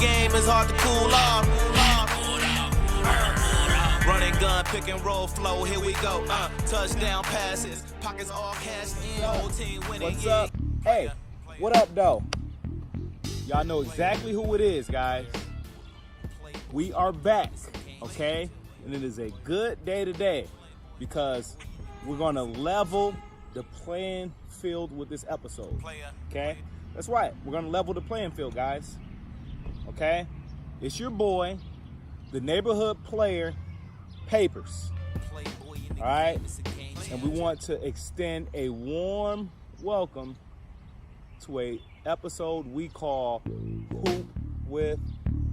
game, it's hard to cool off. Running gun, pick and roll flow, here we go. Touchdown passes, pockets all cashed in, whole team winning. What's up? Hey, what up, though? Y'all know exactly who it is, guys. We are back, okay? And it is a good day today because we're going to level the playing field with this episode, okay? That's right. We're going to level the playing field, guys, okay? It's your boy, the neighborhood player, Papers, all right? And we want to extend a warm welcome to a episode we call Hoop with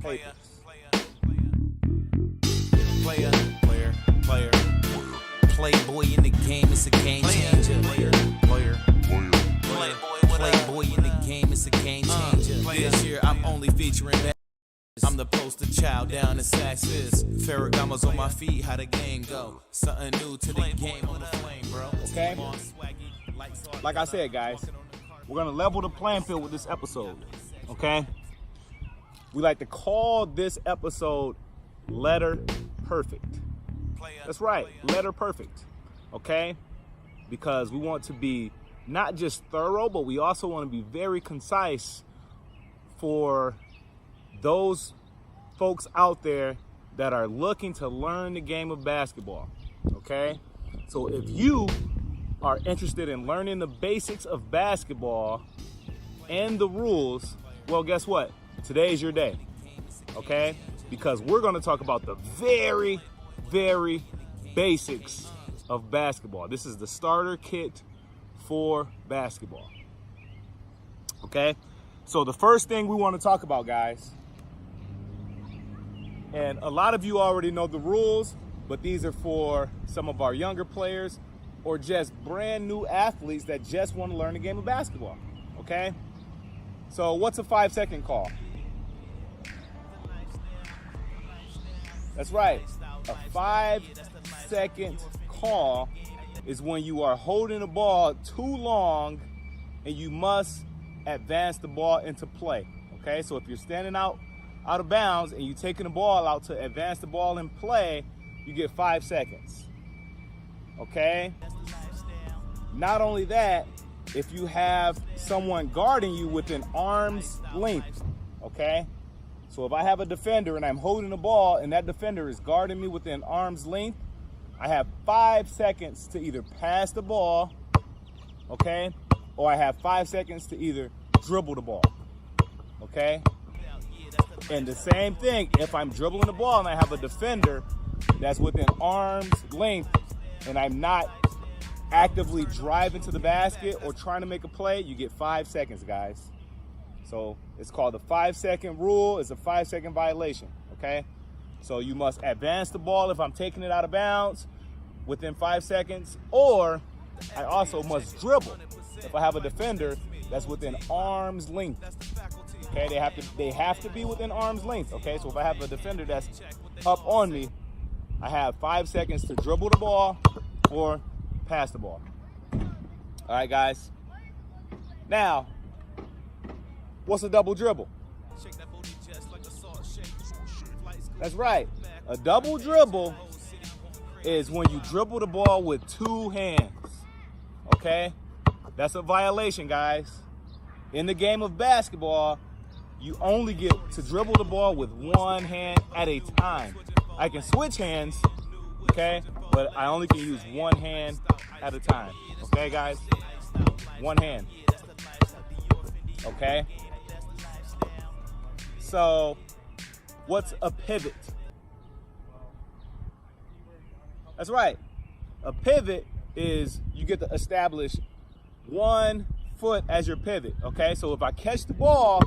Papers. Player. Playboy in the game, it's a game changer. Playboy in the game, it's a game changer. This year I'm only featuring that. I'm the poster child down in Saxes. Ferragamo's on my feet, how the game go? Something new to the game on the flame, bro. Okay? Like I said, guys, we're going to level the playing field with this episode, okay? We like to call this episode Letter Perfect. That's right, Letter Perfect, okay? Because we want to be not just thorough, but we also want to be very concise for those folks out there that are looking to learn the game of basketball, okay? So if you are interested in learning the basics of basketball and the rules, well, guess what? Today is your day, okay? Because we're going to talk about the very, very basics of basketball. This is the starter kit for basketball, okay? So the first thing we want to talk about, guys, and a lot of you already know the rules, but these are for some of our younger players or just brand new athletes that just want to learn the game of basketball, okay? So what's a 5-second call? That's right, a 5-second call is when you are holding the ball too long and you must advance the ball into play, okay? So if you're standing out of bounds and you're taking the ball out to advance the ball in play, you get 5 seconds, okay? Not only that, if you have someone guarding you within arm's length, okay? So if I have a defender and I'm holding the ball and that defender is guarding me within arm's length, I have 5 seconds to either pass the ball, okay? Or I have 5 seconds to either dribble the ball, okay? And the same thing, if I'm dribbling the ball and I have a defender that's within arm's length and I'm not actively driving to the basket or trying to make a play, you get 5 seconds, guys. So it's called the 5-second rule. It's a 5-second violation, okay? So you must advance the ball if I'm taking it out of bounds within 5 seconds, or I also must dribble if I have a defender that's within arm's length. Okay, they have to be within arm's length, okay? So if I have a defender that's up on me, I have 5 seconds to dribble the ball or pass the ball. All right, guys. Now, what's a double dribble? That's right. A double dribble is when you dribble the ball with 2 hands, okay? That's a violation, guys. In the game of basketball, you only get to dribble the ball with 1 hand at a time. I can switch hands, okay? But I only can use 1 hand at a time, okay, guys? 1 hand, okay? So, what's a pivot? That's right. A pivot is you get to establish 1 foot as your pivot, okay? So if I catch the ball,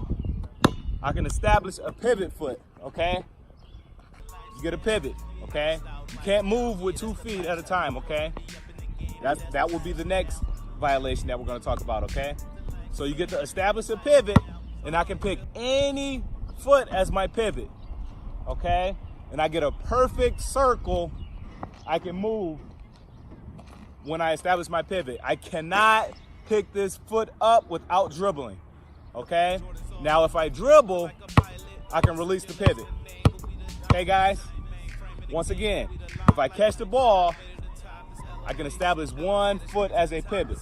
I can establish a pivot foot, okay? You get a pivot, okay? You can't move with 2 feet at a time, okay? That will be the next violation that we're going to talk about, okay? So you get to establish a pivot, and I can pick any foot as my pivot, okay? And I get a perfect circle I can move when I establish my pivot. I cannot pick this foot up without dribbling, okay? Now, if I dribble, I can release the pivot. Okay, guys? Once again, if I catch the ball, I can establish one foot as a pivot.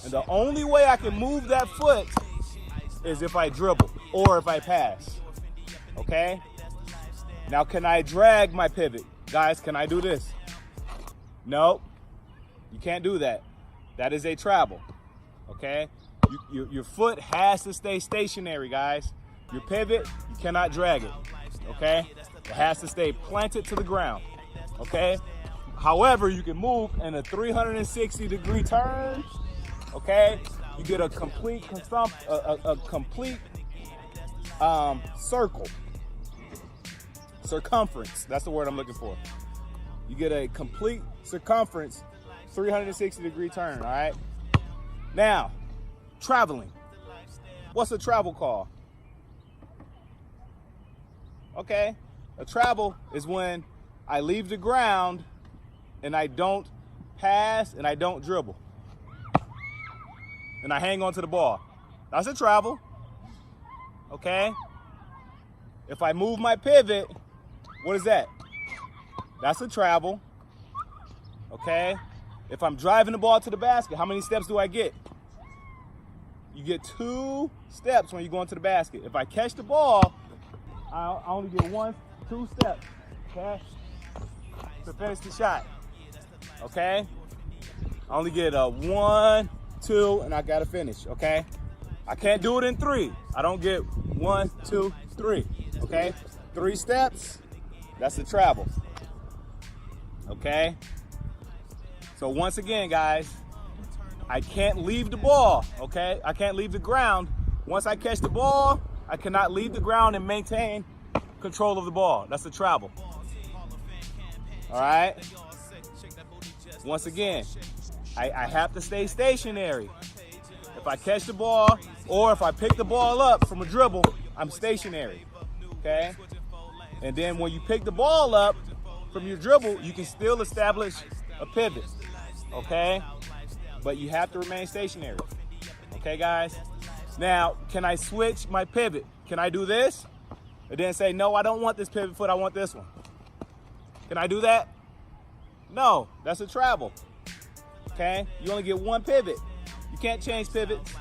And the only way I can move that foot is if I dribble or if I pass. Okay? Now, can I drag my pivot? Guys, can I do this? No, you can't do that. That is a travel. Okay? Your foot has to stay stationary, guys. Your pivot, you cannot drag it. Okay? It has to stay planted to the ground. Okay? However, you can move in a 360-degree turn. Okay? You get a complete circle. Circumference. That's the word I'm looking for. You get a complete circumference, 360-degree turn, all right? Now, traveling. What's a travel call? Okay, a travel is when I leave the ground and I don't pass and I don't dribble. And I hang on to the ball. That's a travel. Okay? If I move my pivot, what is that? That's a travel. Okay? If I'm driving the ball to the basket, how many steps do I get? You get 2 steps when you go into the basket. If I catch the ball, I only get 2 steps, okay, to finish the shot. Okay? I only get a 1, 2, and I gotta finish, okay? I can't do it in 3. I don't get 1, 2, 3, okay? 3 steps, that's the travel, okay? So once again, guys, I can't leave the ball, okay? I can't leave the ground. Once I catch the ball, I cannot leave the ground and maintain control of the ball. That's the travel. All right? Once again, I have to stay stationary. If I catch the ball or if I pick the ball up from a dribble, I'm stationary, okay? And then when you pick the ball up from your dribble, you can still establish a pivot, okay? But you have to remain stationary, okay, guys? Now, can I switch my pivot? Can I do this? And then say, no, I don't want this pivot foot, I want this one. Can I do that? No, that's a travel, okay? You only get 1 pivot. You can't change pivots,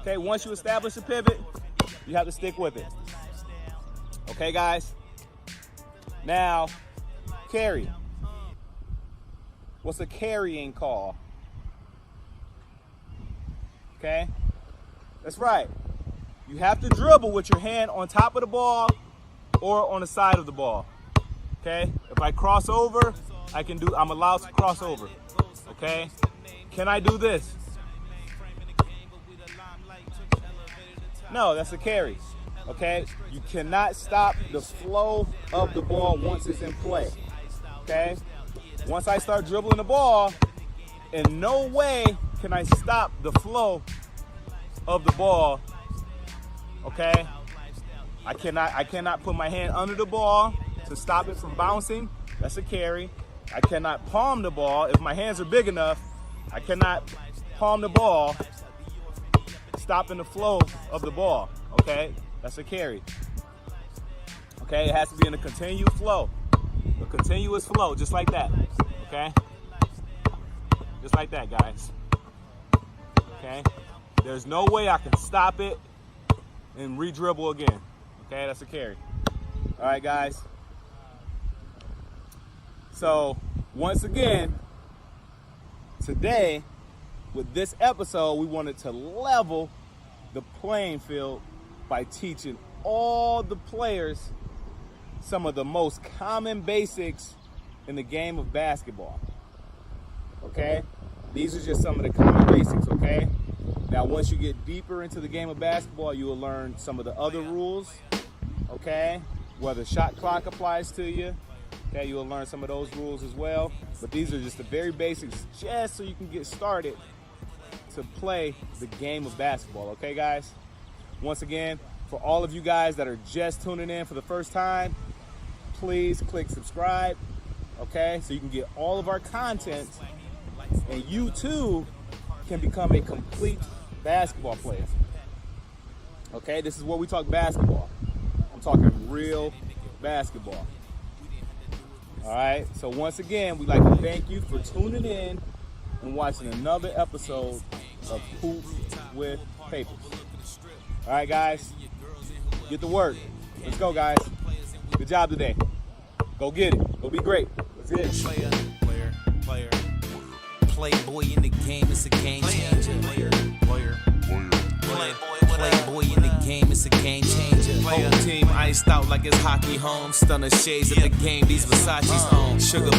okay? Once you establish a pivot, you have to stick with it. Okay, guys? Now, carry. What's a carrying call? Okay? That's right. You have to dribble with your hand on top of the ball or on the side of the ball. Okay? If I cross over, I'm allowed to cross over. Okay? Can I do this? No, that's a carry. Okay? You cannot stop the flow of the ball once it's in play. Okay? Once I start dribbling the ball, in no way can I stop the flow of the ball. Okay? I cannot put my hand under the ball to stop it from bouncing. That's a carry. I cannot palm the ball. If my hands are big enough, I cannot palm the ball, stopping the flow of the ball. Okay? That's a carry. Okay? It has to be in a continuous flow. A continuous flow, just like that. Okay? Just like that, guys. Okay? There's no way I can stop it and re-dribble again. Okay, that's a carry. All right, guys. So, once again, today, with this episode, we wanted to level the playing field by teaching all the players some of the most common basics in the game of basketball. Okay? These are just some of the common basics, okay? Now, once you get deeper into the game of basketball, you will learn some of the other rules, okay? Whether shot clock applies to you, okay? You will learn some of those rules as well. But these are just the very basics, just so you can get started to play the game of basketball, okay, guys? Once again, for all of you guys that are just tuning in for the first time, please click subscribe, okay? So you can get all of our content, and you too can become a complete basketball player. Okay, this is where we talk basketball. I'm talking real basketball. All right, so once again, we'd like to thank you for tuning in and watching another episode of Hoop with Papers. All right, guys, get to work. Let's go, guys. Good job today. Go get it. Go be great. That's it. Player. Playboy in the game, it's a game changer. Playboy in the game, it's a game changer. Whole team iced out like it's hockey home. Stunner shades in the game, these Versace's on. Sugar